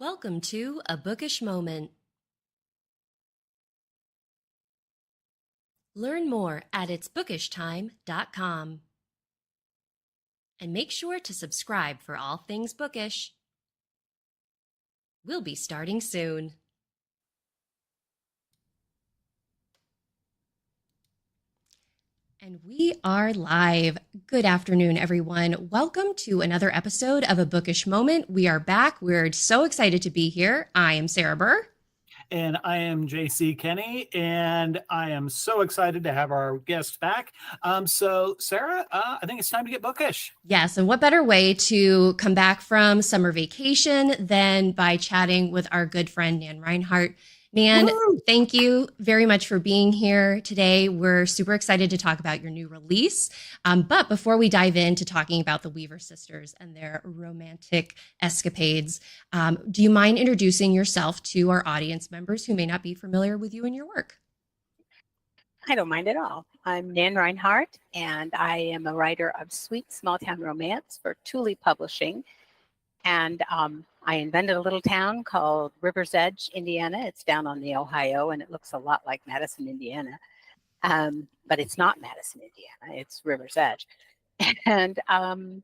Welcome to A Bookish Moment. Learn more at itsbookishtime.com. And make sure to subscribe for all things bookish. We'll be starting soon. And we are live. Good afternoon, everyone. Welcome to another episode of A Bookish Moment. We are back. We're so excited to be here. I am Sarah Burr. And I am JC Kenny, and I am so excited to have our guest back. So, Sarah, I think it's time to get bookish. Yes, and what better way to come back from summer vacation than by chatting with our good friend, Nan Reinhardt. Nan, thank you very much for being here today. We're super excited to talk about your new release. But before we dive into talking about the Weaver sisters and their romantic escapades, do you mind introducing yourself to our audience members who may not be familiar with you and your work? I don't mind at all. I'm Nan Reinhardt, and I am a writer of sweet small-town romance for Thule Publishing. And I invented a little town called River's Edge, Indiana. It's down on the Ohio, and it looks a lot like Madison, Indiana. But it's not Madison, Indiana. It's River's Edge. And I'm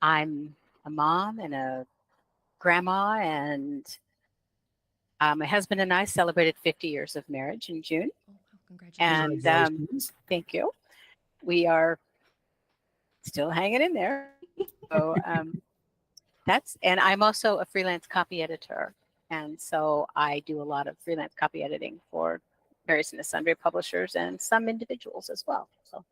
a mom and a grandma, and my husband and I celebrated 50 years of marriage in June. Congratulations. And thank you. We are still hanging in there. So and I'm also a freelance copy editor. And so I do a lot of freelance copy editing for various and sundry publishers and some individuals as well. So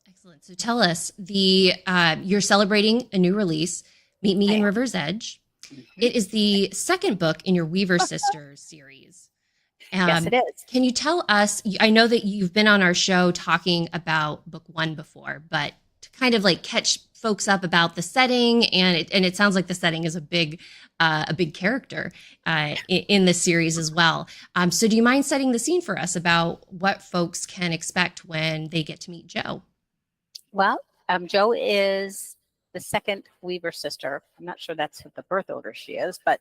excellent. So tell us, you're celebrating a new release, Meet Me in River's Edge. Mm-hmm. It is the second book in your Weaver Sisters series. Yes, it is. Can you tell us, I know that you've been on our show talking about book one before, but to kind of like catch folks up about the setting, and it sounds like the setting is a big character in the series as well. So do you mind setting the scene for us about what folks can expect when they get to meet Jo? Well, Jo is the second Weaver sister. I'm not sure that's the birth order she is, but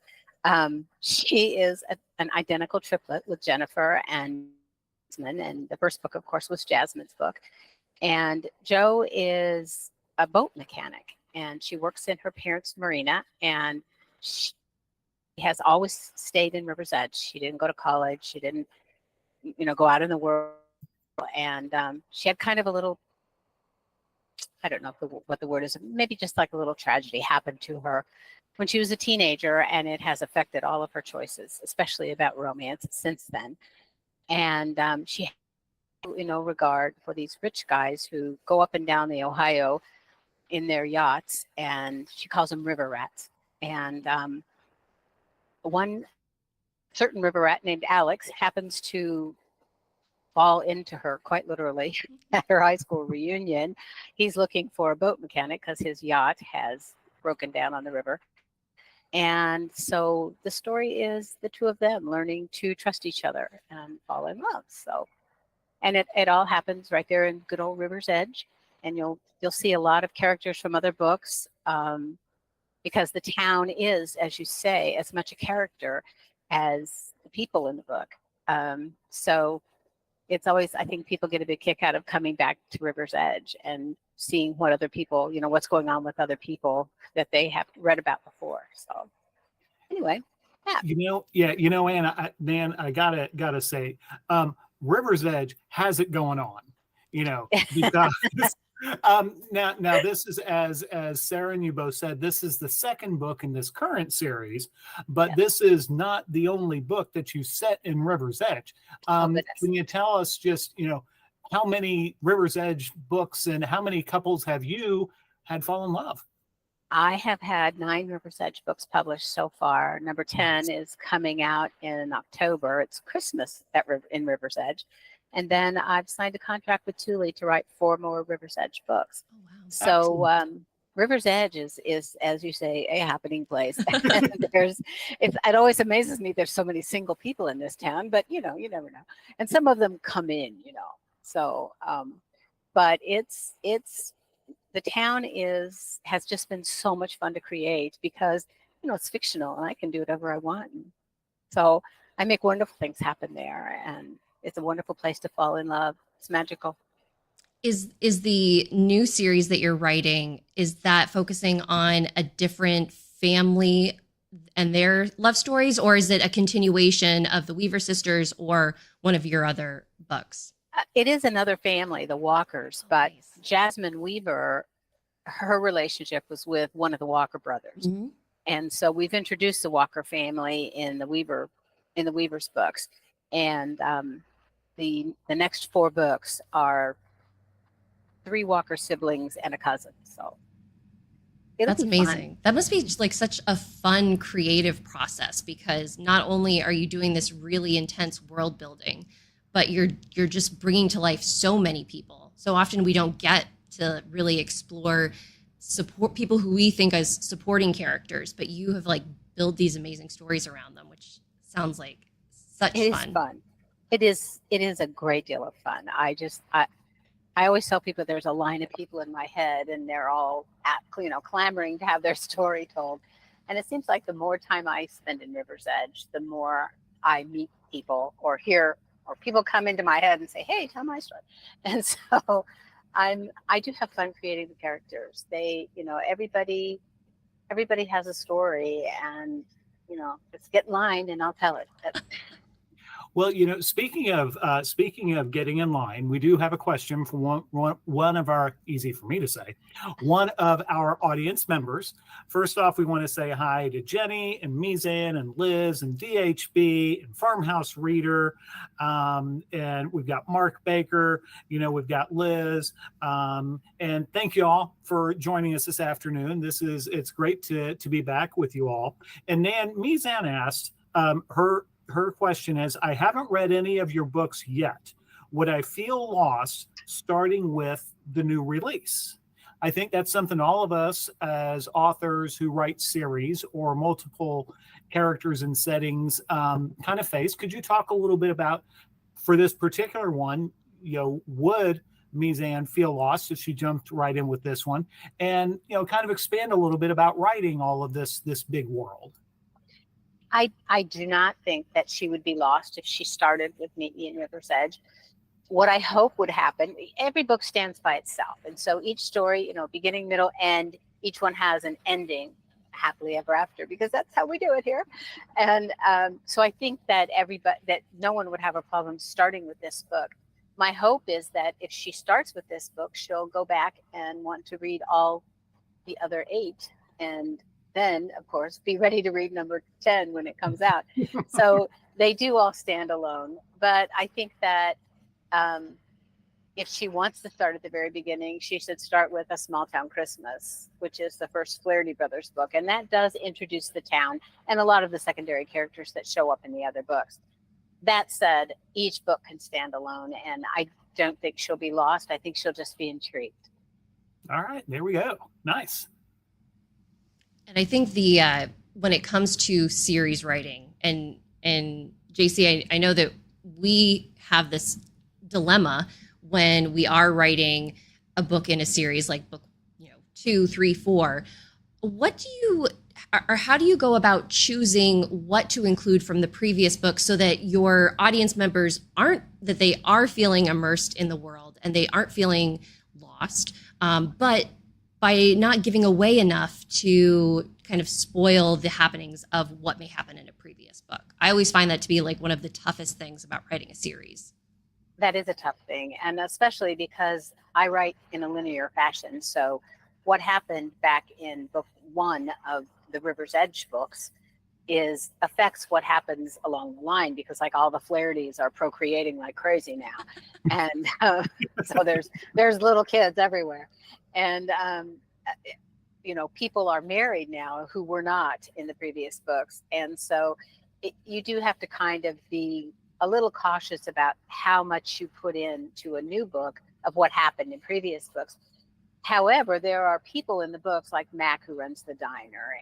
she is an identical triplet with Jennifer and Jasmine. And the first book, of course, was Jasmine's book. And Jo is a boat mechanic, and she works in her parents' marina, and she has always stayed in River's Edge. She didn't go to college. She didn't, go out in the world. And she had kind of a little, I don't know what the word is, maybe just like a little tragedy happened to her when she was a teenager, and it has affected all of her choices, especially about romance since then. And she has regard for these rich guys who go up and down the Ohio in their yachts, and she calls them river rats. And one certain river rat named Alex happens to fall into her, quite literally, at her high school reunion. He's looking for a boat mechanic because his yacht has broken down on the river. And so the story is the two of them learning to trust each other and fall in love. So, and it all happens right there in good old River's Edge. And you'll see a lot of characters from other books because the town is, as you say, as much a character as the people in the book. So it's always, I think people get a big kick out of coming back to River's Edge and seeing what other people, what's going on with other people that they have read about before. So anyway, yeah. Nan, I gotta say, River's Edge has it going on, because now this is, as Sarah and you both said, this is the second book in this current series, but this is not the only book that you set in River's Edge. Can you tell us just, how many River's Edge books and how many couples have you had fall in love? I have had 9 River's Edge books published so far. Number 10 is coming out in October. It's Christmas in River's Edge. And then I've signed a contract with Thule to write 4 more River's Edge books. Oh, wow. So River's Edge is, as you say, a happening place. It always amazes me there's so many single people in this town, but you never know. And some of them come in, So, but the town has just been so much fun to create because it's fictional and I can do whatever I want. And so I make wonderful things happen there, and it's a wonderful place to fall in love. It's magical. Is the new series that you're writing, is that focusing on a different family and their love stories, or is it a continuation of the Weaver sisters or one of your other books? It is another family, the Walkers, but Nice. Jasmine Weaver, her relationship was with one of the Walker brothers. Mm-hmm. And so we've introduced the Walker family in the Weaver's books. And the next 4 books are 3 Walker siblings and a cousin. So That's be amazing. fun. That must be just like such a fun creative process, because not only are you doing this really intense world building, but you're just bringing to life so many people. So often we don't get to really explore support people who we think as supporting characters, but you have like built these amazing stories around them, which sounds like such fun. It is fun. It is a great deal of fun. I always tell people there's a line of people in my head, and they're all clamoring to have their story told. And it seems like the more time I spend in River's Edge, the more I meet people or hear, or people come into my head and say, "Hey, tell my story." And so I do have fun creating the characters. They, everybody has a story, and just get in line and I'll tell it. Well, speaking of getting in line, we do have a question from one of our, easy for me to say, one of our audience members. First off, we want to say hi to Jenny and Mizan and Liz and DHB and Farmhouse Reader, and we've got Mark Baker. We've got Liz, and thank you all for joining us this afternoon. It's great to be back with you all. And Nan, Mizan asked, her question is, I haven't read any of your books yet. Would I feel lost starting with the new release? I think that's something all of us as authors who write series or multiple characters and settings kind of face. Could you talk a little bit about, for this particular one, would Mizan feel lost if she jumped right in with this one? And, kind of expand a little bit about writing all of this big world. I do not think that she would be lost if she started with Meet Me in River's Edge. What I hope would happen, every book stands by itself. And so each story, beginning, middle, end, each one has an ending, happily ever after, because that's how we do it here. And so I think that that no one would have a problem starting with this book. My hope is that if she starts with this book, she'll go back and want to read all the other 8, and then, of course, be ready to read number 10 when it comes out. So they do all stand alone. But I think that if she wants to start at the very beginning, she should start with A Small Town Christmas, which is the first Flaherty Brothers book. And that does introduce the town and a lot of the secondary characters that show up in the other books. That said, each book can stand alone, and I don't think she'll be lost. I think she'll just be intrigued. All right, there we go. Nice. And I think when it comes to series writing, and JC, I know that we have this dilemma when we are writing a book in a series, like book 2, 3, 4. How do you go about choosing what to include from the previous book so that your audience members are feeling immersed in the world and they aren't feeling lost, but by not giving away enough to kind of spoil the happenings of what may happen in a previous book? I always find that to be like one of the toughest things about writing a series. That is a tough thing, and especially because I write in a linear fashion. So what happened back in book 1 of the River's Edge books affects what happens along the line, because like all the Flahertys are procreating like crazy now. And so there's little kids everywhere. And, people are married now who were not in the previous books. And so you do have to kind of be a little cautious about how much you put into a new book of what happened in previous books. However, there are people in the books like Mac, who runs the diner,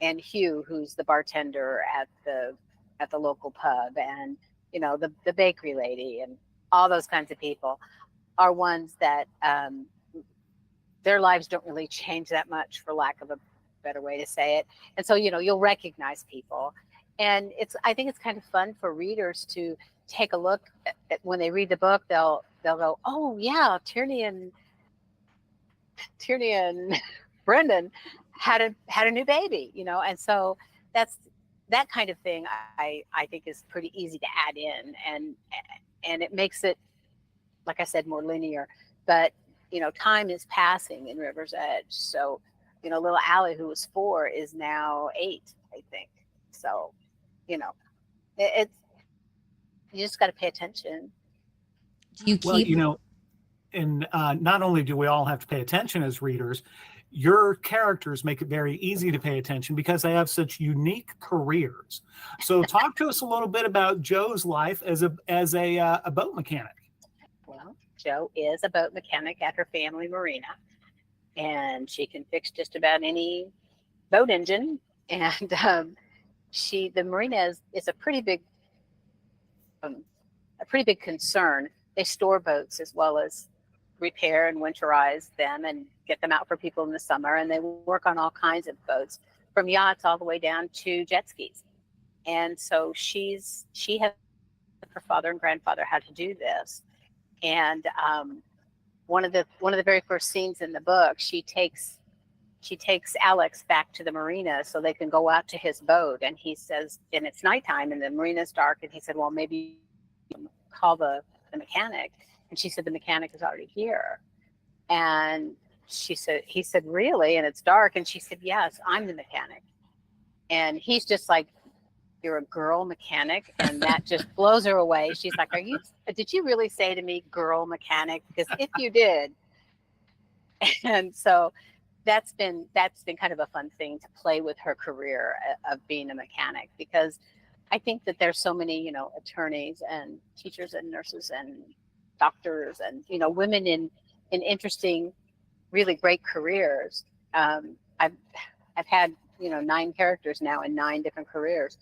and Hugh, who's the bartender at the local pub, and the bakery lady, and all those kinds of people are ones that their lives don't really change that much, for lack of a better way to say it. And so, you'll recognize people. And I think it's kind of fun for readers to take a look at when they read the book, they'll go, oh yeah, Tierney and Brendan had a new baby, and so that kind of thing I think is pretty easy to add in, and it makes it, like I said, more linear. But time is passing in River's Edge, so little Allie, who was 4, is now 8, I think. So it's you just got to pay attention. Do you keep and not only do we all have to pay attention as readers, your characters make it very easy to pay attention because they have such unique careers. So talk to us a little bit about Joe's life as a boat mechanic. Well, Joe is a boat mechanic at her family marina, and she can fix just about any boat engine. And the marina is a pretty big concern. They store boats as well as repair and winterize them and get them out for people in the summer. And they work on all kinds of boats, from yachts all the way down to jet skis. And so she has, her father and grandfather had to do this. And one of the very first scenes in the book, she takes Alex back to the marina so they can go out to his boat. And he says, and it's nighttime and the marina's dark. And he said, well, maybe call the mechanic. And she said, the mechanic is already here. And he said, really? And it's dark. And she said, yes, I'm the mechanic. And he's just like, you're a girl mechanic? And that just blows her away. She's like, did you really say to me, girl mechanic? Because if you did. And so that's been kind of a fun thing to play with her career of being a mechanic, because I think that there's so many, attorneys and teachers and nurses and doctors and, women in interesting, really great careers. I've had, 9 characters now in 9 different careers.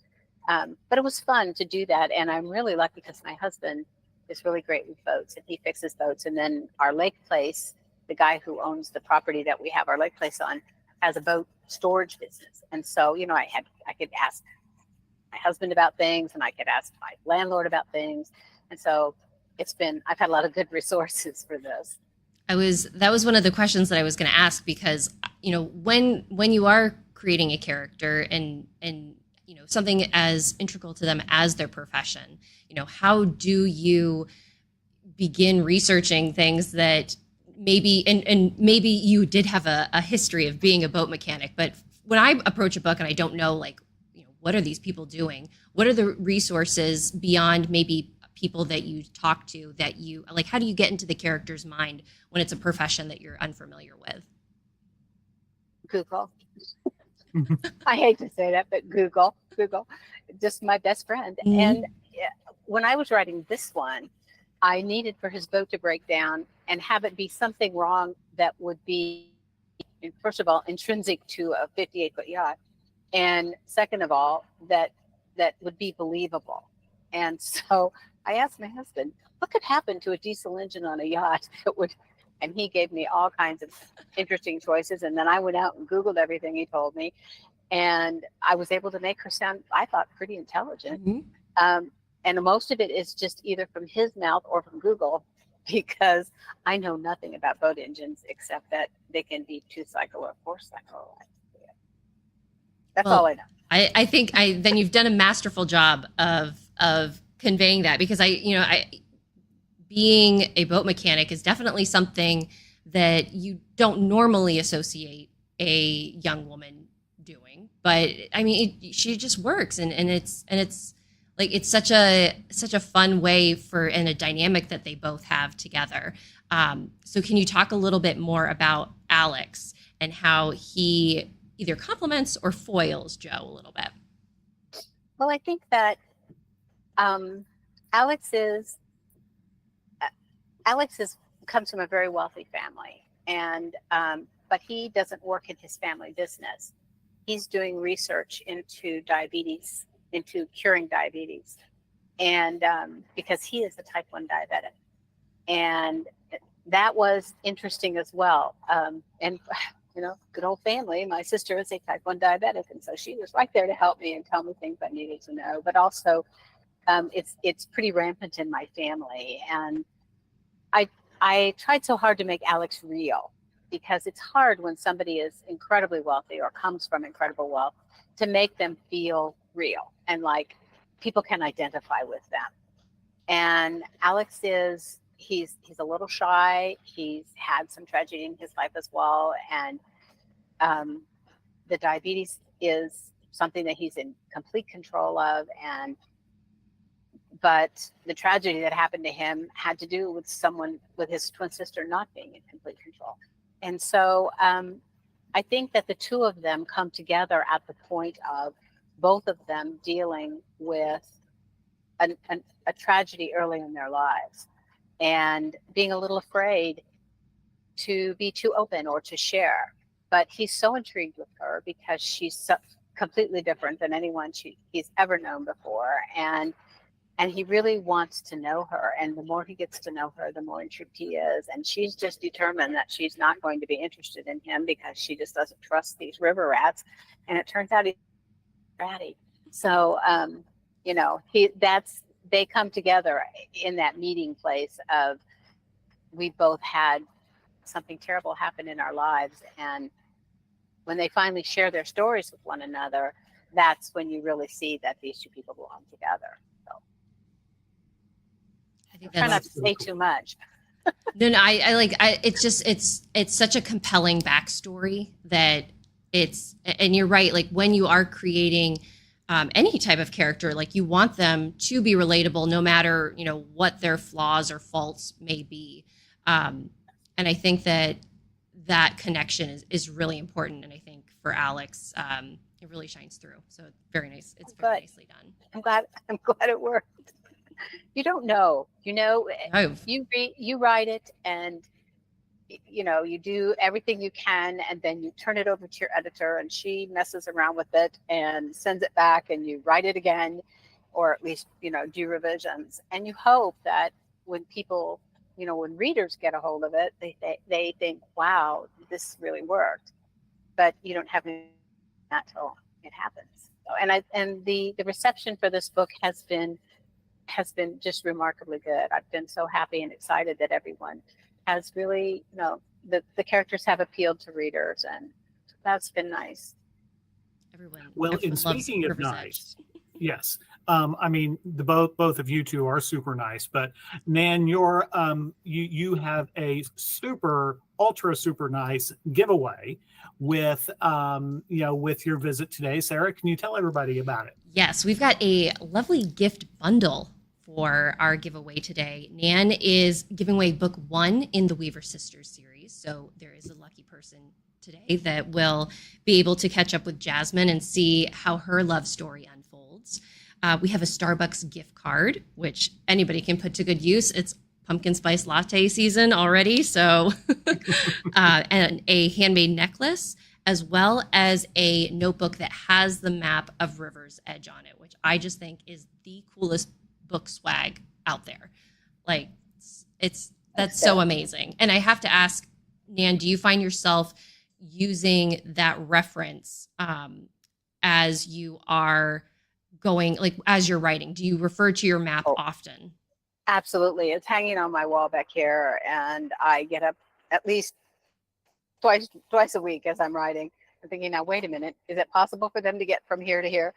But it was fun to do that. And I'm really lucky because my husband is really great with boats and he fixes boats. And then our lake place, the guy who owns the property that we have our lake place on, has a boat storage business. And so, I could ask my husband about things and I could ask my landlord about things. And so I've had a lot of good resources for this. That was one of the questions that I was going to ask, because, when you are creating a character and something as integral to them as their profession, how do you begin researching things that maybe, and maybe you did have a history of being a boat mechanic, but when I approach a book and I don't know, what are these people doing? What are the resources beyond maybe people that you talk to that you like? How do you get into the character's mind when it's a profession that you're unfamiliar with? Google. I hate to say that, but Google, just my best friend. Mm-hmm. And when I was writing this one, I needed for his boat to break down and have it be something wrong that would be, first of all, intrinsic to a 58-foot yacht. And second of all, that would be believable. And so I asked my husband, what could happen to a diesel engine on a yacht that would, and he gave me all kinds of interesting choices. And then I went out and Googled everything he told me. And I was able to make her sound, I thought, pretty intelligent. Mm-hmm. And most of it is just either from his mouth or from Google, because I know nothing about boat engines except that they can be 2-cycle or 4-cycle. That's all I know. I think then you've done a masterful job of conveying that, because being a boat mechanic is definitely something that you don't normally associate a young woman doing. But I mean, she just works, and it's like it's such a fun way and a dynamic that they both have together. So can you talk a little bit more about Alex and how he either compliments or foils Joe a little bit? Well, I think that Alex comes from a very wealthy family, and but he doesn't work in his family business. He's doing research into diabetes, into curing diabetes, and because he is a type 1 diabetic, and that was interesting as well. And good old family. My sister is a type 1 diabetic, and so she was right there to help me and tell me things I needed to know. But also, it's pretty rampant in my family, and I tried so hard to make Alex real, because it's hard when somebody is incredibly wealthy or comes from incredible wealth to make them feel real and like people can identify with them. And Alex he's a little shy. He's had some tragedy in his life as well, and the diabetes is something that he's in complete control of. But the tragedy that happened to him had to do with his twin sister not being in complete control. And so I think that the two of them come together at the point of both of them dealing with a tragedy early in their lives and being a little afraid to be too open or to share. But he's so intrigued with her because she's so completely different than anyone he's ever known before. And he really wants to know her. And the more he gets to know her, the more intrigued he is. And she's just determined that she's not going to be interested in him because she just doesn't trust these river rats. And it turns out he's ratty. So, they come together in that meeting place of, we both had something terrible happen in our lives. And when they finally share their stories with one another, that's when you really see that these two people belong together. So I think try not that's to say too much. no, it's such a compelling backstory that and you're right. Like when you are creating any type of character, like you want them to be relatable, no matter, what their flaws or faults may be. And I think that connection is really important. And I think for Alex, it really shines through. So very nice. It's very nicely done. I'm glad it worked. You don't know, you write it and you do everything you can, and then you turn it over to your editor and she messes around with it and sends it back, and you write it again, or at least, do revisions. And you hope that when people, when readers get a hold of it, they think, wow, this really worked. But you don't have that till it happens. And the reception for this book has been just remarkably good. I've been so happy and excited that everyone has really, the characters have appealed to readers, and that's been nice. Well, in speaking of nice, yes. I mean, both of you two are super nice, but Nan, you have a ultra super nice giveaway with with your visit today. Sarah, can you tell everybody about it? Yes, we've got a lovely gift bundle for our giveaway today. Nan is giving away book 1 in the Weaver Sisters series. So there is a lucky person today that will be able to catch up with Jasmine and see how her love story unfolds. We have a Starbucks gift card, which anybody can put to good use. It's pumpkin spice latte season already. So, and a handmade necklace, as well as a notebook that has the map of River's Edge on it, which I just think is the coolest book swag out there. Like that's so amazing. And I have to ask, Nan, do you find yourself using that reference as you are going, like as you're writing? Do you refer to your map often? Absolutely. It's hanging on my wall back here, and I get up at least twice a week as I'm writing. I'm thinking, now wait a minute, is it possible for them to get from here to here?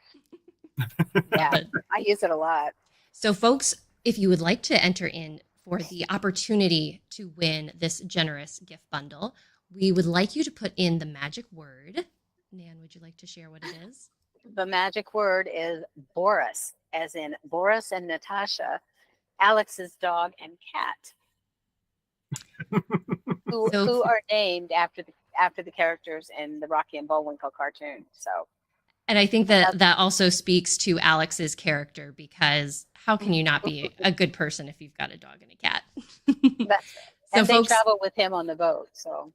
Yeah, I use it a lot. So folks, if you would like to enter in for the opportunity to win this generous gift bundle, we would like you to put in the magic word. Nan, would you like to share what it is? The magic word is Boris, as in Boris and Natasha, Alex's dog and cat, who are named after the characters in the Rocky and Bullwinkle cartoon. So, and I think that also speaks to Alex's character, because how can you not be a good person if you've got a dog and a cat? And they travel with him on the boat. So,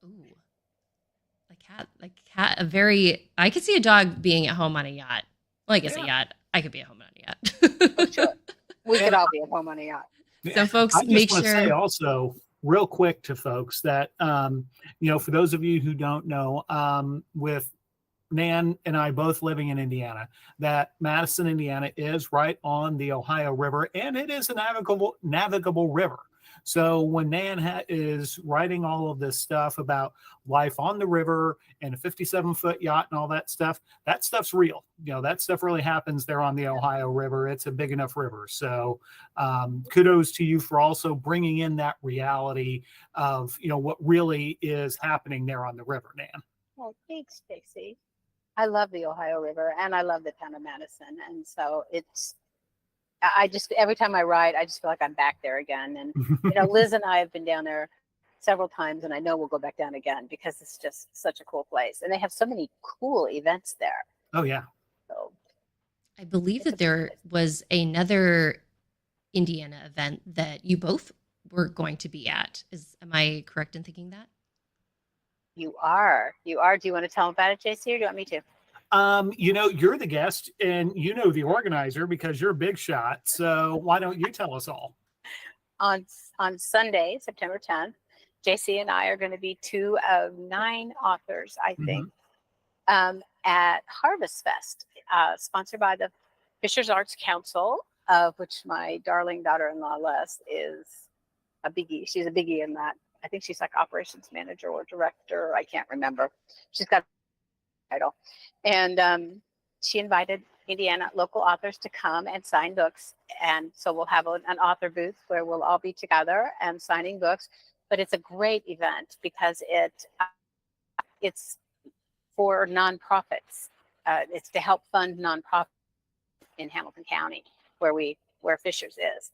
I could see a dog being at home on a yacht. Well, I guess a yacht. I could be at home on a yacht. Oh, sure. We could all be at home on a yacht. So folks, I just want to say also, real quick to folks that, for those of you who don't know, with Nan and I both living in Indiana, that Madison, Indiana is right on the Ohio River, and it is a navigable river. So when Nan is writing all of this stuff about life on the river and a 57-foot yacht and all that stuff's real. That stuff really happens there on the Ohio River. It's a big enough river. So kudos to you for also bringing in that reality of, what really is happening there on the river, Nan. Well, thanks, Stacy. I love the Ohio River and I love the town of Madison. And so I just, every time I ride, I just feel like I'm back there again. And, Liz and I have been down there several times, and I know we'll go back down again because it's just such a cool place. And they have so many cool events there. Oh, yeah. So I believe that there was another Indiana event that you both were going to be at. Am I correct in thinking that? You are. Do you want to tell them about it, JC, or do you want me to? You're the guest and the organizer because you're a big shot. So why don't you tell us all? On Sunday, September 10th, JC and I are going to be 2 of 9 authors, I think, at Harvest Fest, sponsored by the Fishers Arts Council, of which my darling daughter-in-law Les is a biggie. She's a biggie in that. I think she's like operations manager or director. I can't remember. She's got a title. And she invited Indiana local authors to come and sign books. And so we'll have an author booth where we'll all be together and signing books. But it's a great event because it's for nonprofits. It's to help fund nonprofits in Hamilton County, where Fishers is.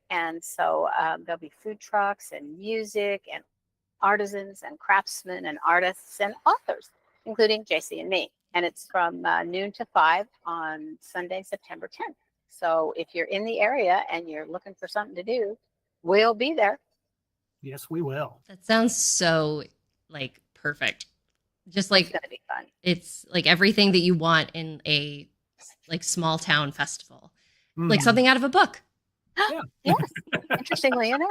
And so there'll be food trucks and music and artisans and craftsmen and artists and authors, including JC and me. And it's from noon to 5 on Sunday, September 10th. So if you're in the area and you're looking for something to do, we'll be there. Yes, we will. That sounds so perfect. Just it's gonna be fun. It's like everything that you want in a small town festival, like something out of a book. Yeah. Yes, interestingly enough.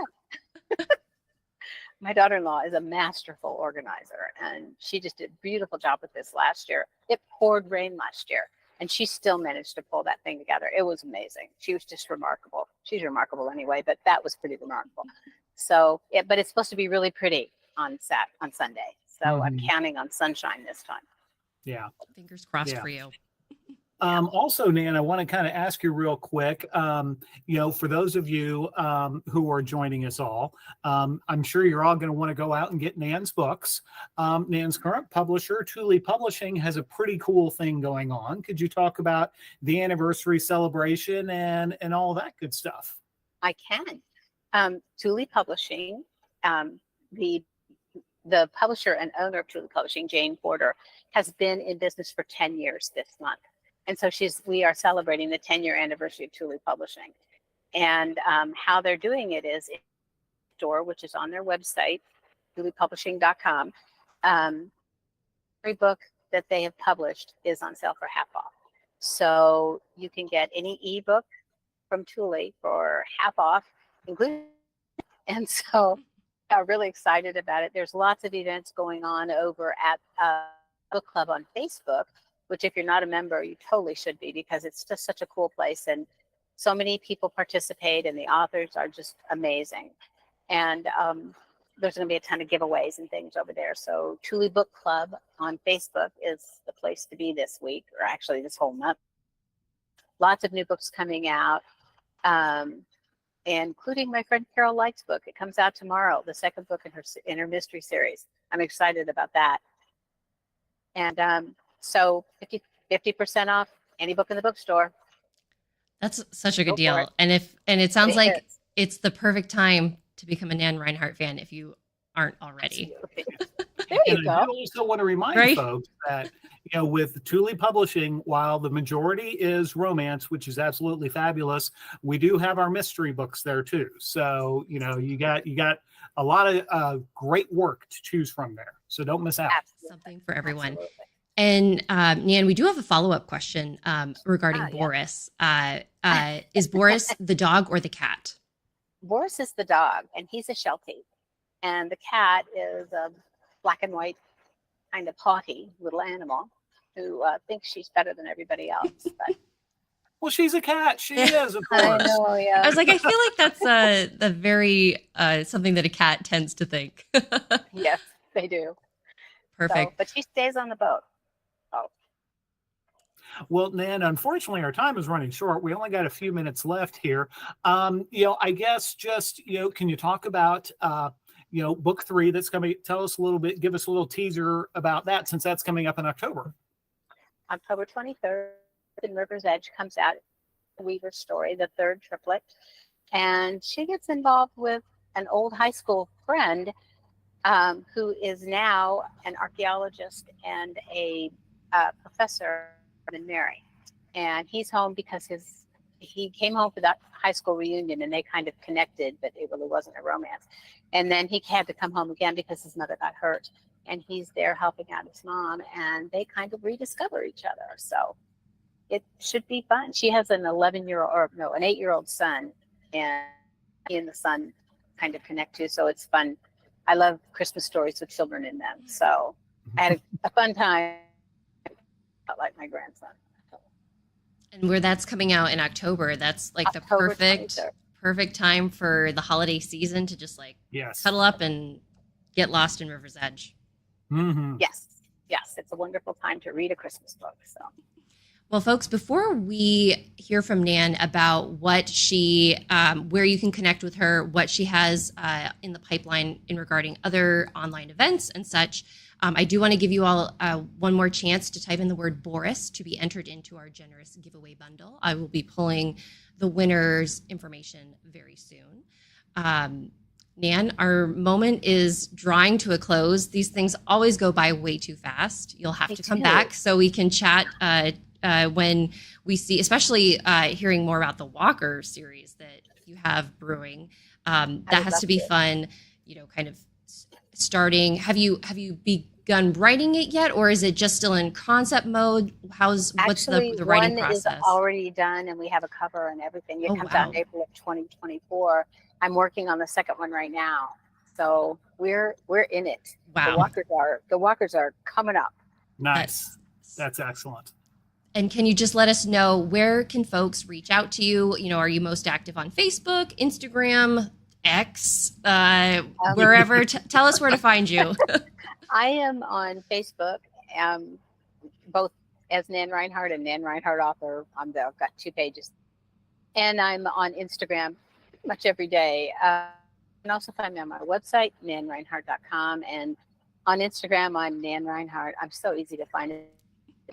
My daughter-in-law is a masterful organizer, and she just did a beautiful job with this last year. It poured rain last year, and she still managed to pull that thing together. It was amazing. She was just remarkable. She's remarkable anyway, but that was pretty remarkable. So, but it's supposed to be really pretty on Sunday. So I'm counting on sunshine this time. Yeah. Fingers crossed for you. Also, Nan, I want to kind of ask you real quick, for those of you who are joining us all, I'm sure you're all going to want to go out and get Nan's books. Nan's current publisher, Thule Publishing, has a pretty cool thing going on. Could you talk about the anniversary celebration and all that good stuff? I can. Thule Publishing, the publisher and owner of Thule Publishing, Jane Porter, has been in business for 10 years this month. And so we are celebrating the 10-year anniversary of Thule Publishing. And how they're doing it is in the store, which is on their website, thulepublishing.com. Every book that they have published is on sale for half off. So you can get any ebook from Thule for half off, including. And so I'm really excited about it. There's lots of events going on over at Book Club on Facebook, which if you're not a member, you totally should be, because it's just such a cool place. And so many people participate and the authors are just amazing. And there's going to be a ton of giveaways and things over there. So Thule Book Club on Facebook is the place to be this week, or actually this whole month. Lots of new books coming out, including my friend Carol Light's book. It comes out tomorrow, the second book in her mystery series. I'm excited about that. And so 50% off any book in the bookstore. That's such a good deal. And it sounds like it's the perfect time to become a Nan Reinhardt fan if you aren't already. There you go. I also want to remind folks that, with Thule Publishing, while the majority is romance, which is absolutely fabulous, we do have our mystery books there too. So, you got a lot of great work to choose from there. So don't miss out. Absolutely. Something for everyone. Absolutely. And Nan, we do have a follow-up question regarding Boris. Is Boris the dog or the cat? Boris is the dog, and he's a Sheltie. And the cat is a black and white kind of haughty little animal who thinks she's better than everybody else. But Well, she's a cat. She is, of course. I know, yeah. I was like, I feel like that's a very something that a cat tends to think. Yes, they do. Perfect. So, but she stays on the boat. Oh. Well, Nan, unfortunately, our time is running short. We only got a few minutes left here. I guess just, can you talk about, book 3 that's coming? Tell us a little bit, give us a little teaser about that, since that's coming up in October. October 23rd, in River's Edge comes out Weaver's story, the third triplet. And she gets involved with an old high school friend who is now an archaeologist and a professor in Mary. And he's home because he came home for that high school reunion and they kind of connected, but it really wasn't a romance. And then he had to come home again because his mother got hurt. And he's there helping out his mom, and they kind of rediscover each other. So it should be fun. She has an 8-year-old son, and he and the son kind of connect too. So it's fun. I love Christmas stories with children in them. So I had a fun time. I like my grandson. And where that's coming out in October, that's like October the perfect time for the holiday season to just cuddle up and get lost in River's Edge. Mm-hmm. Yes, it's a wonderful time to read a Christmas book. So, well, folks, before we hear from Nan about what where you can connect with her, what she has in the pipeline in regarding other online events and such, I do want to give you all one more chance to type in the word Boris to be entered into our generous giveaway bundle. I will be pulling the winner's information very soon. Nan, our moment is drawing to a close. These things always go by way too fast. You'll have to come back so we can chat when we see, especially hearing more about the Walker series that you have brewing. That has to be fun, kind of starting. Have you begun writing it yet, or is it just still in concept mode? What's the writing process? One is already done, and we have a cover and everything. It comes out in April of 2024. I'm working on the second one right now, so we're in it. Wow, the Walkers are coming up. Nice, that's excellent. And can you just let us know, where can folks reach out to you? Are you most active on Facebook, Instagram, X, wherever? Tell us where to find you. I am on Facebook, both as Nan Reinhardt and Nan Reinhardt author. I've got 2 pages, and I'm on Instagram much every day. You can also find me on my website, nanreinhardt.com, and on Instagram, I'm Nan Reinhardt. I'm so easy to find.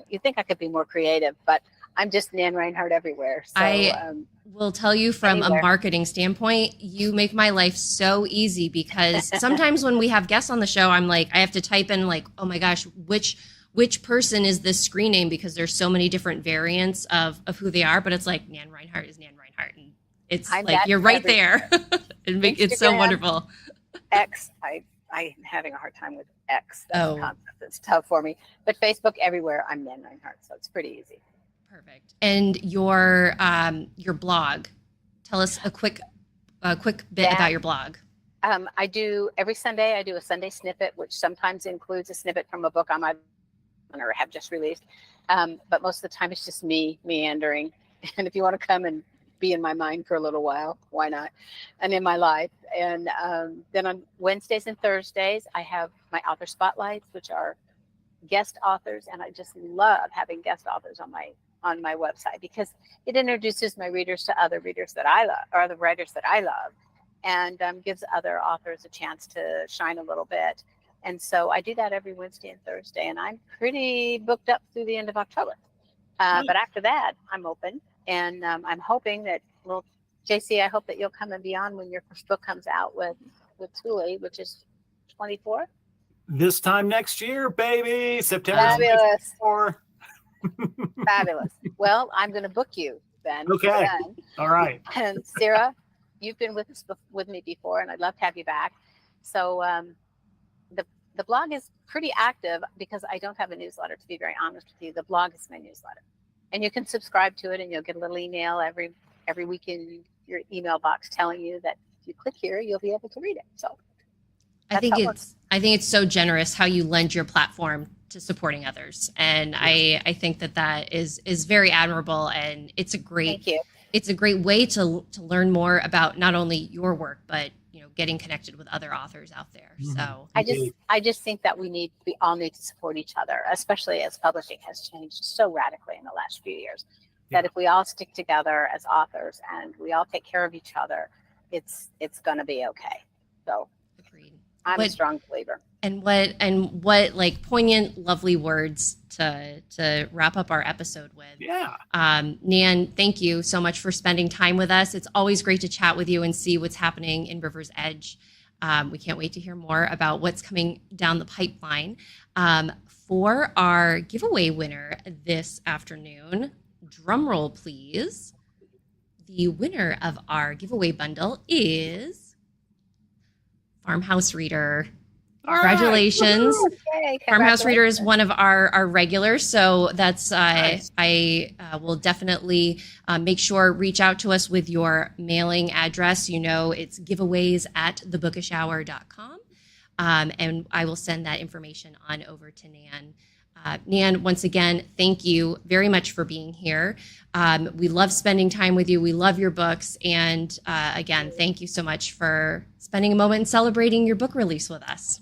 You think I could be more creative, but I'm just Nan Reinhardt everywhere. So, I will tell you from a marketing standpoint, you make my life so easy, because sometimes when we have guests on the show, I'm like, I have to type in oh my gosh, which person is this screen name, because there's so many different variants of who they are, but it's like Nan Reinhardt is Nan Reinhardt, and it's you're right there. It's so wonderful. X, I'm having a hard time with X. That's a concept that's tough for me. But Facebook, everywhere, I'm Nan Reinhardt, so it's pretty easy. Perfect. And your blog, tell us a quick bit about your blog. I do every Sunday. I do a Sunday snippet, which sometimes includes a snippet from a book I might or have just released. But most of the time, it's just me meandering. And if you want to come and be in my mind for a little while, why not? And in my life. And then on Wednesdays and Thursdays, I have my author spotlights, which are guest authors. And I just love having guest authors on my website, because it introduces my readers to other readers that I love, or the writers that I love, and gives other authors a chance to shine a little bit. And so I do that every Wednesday and Thursday, and I'm pretty booked up through the end of October. But after that, I'm open. And I'm hoping that, JC, I hope that you'll come and be on when your first book comes out with Thule, which is 24. This time next year, baby, September. Fabulous. 24. Fabulous. Well, I'm going to book you then. Okay. All right. And Sarah, you've been with me before, and I'd love to have you back. So the blog is pretty active, because I don't have a newsletter, to be very honest with you. The blog is my newsletter. And you can subscribe to it, and you'll get a little email every week in your email box telling you that if you click here, you'll be able to read it. So I think it's so generous how you lend your platform to supporting others. And I think that is very admirable, and it's a great way to learn more about not only your work, but getting connected with other authors out there. So I just think that we all need to support each other, especially as publishing has changed so radically in the last few years. That if we all stick together as authors and we all take care of each other, it's going to be okay. So agreed. I'm a strong believer. And what like poignant, lovely words to wrap up our episode with. Yeah. Nan, thank you so much for spending time with us. It's always great to chat with you and see what's happening in River's Edge. We can't wait to hear more about what's coming down the pipeline. For our giveaway winner this afternoon, drum roll please. The winner of our giveaway bundle is Farmhouse Reader. Congratulations. Yay, Farmhouse Reader is one of our regulars, so that's nice. I will definitely make sure reach out to us with your mailing address. It's giveaways@thebookishhour.com, and I will send that information on over to Nan. Nan, once again, thank you very much for being here. We love spending time with you. We love your books. And again, thank you so much for spending a moment and celebrating your book release with us.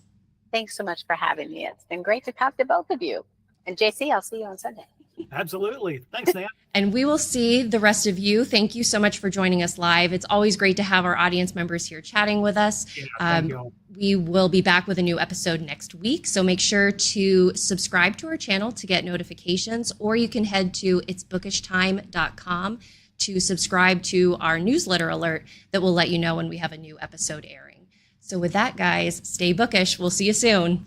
Thanks so much for having me. It's been great to talk to both of you. And JC, I'll see you on Sunday. Absolutely. Thanks, Nan. And we will see the rest of you. Thank you so much for joining us live. It's always great to have our audience members here chatting with us. Thank you. We will be back with a new episode next week. So make sure to subscribe to our channel to get notifications, or you can head to itsbookishtime.com to subscribe to our newsletter alert that will let you know when we have a new episode airing. So with that, guys, stay bookish. We'll see you soon.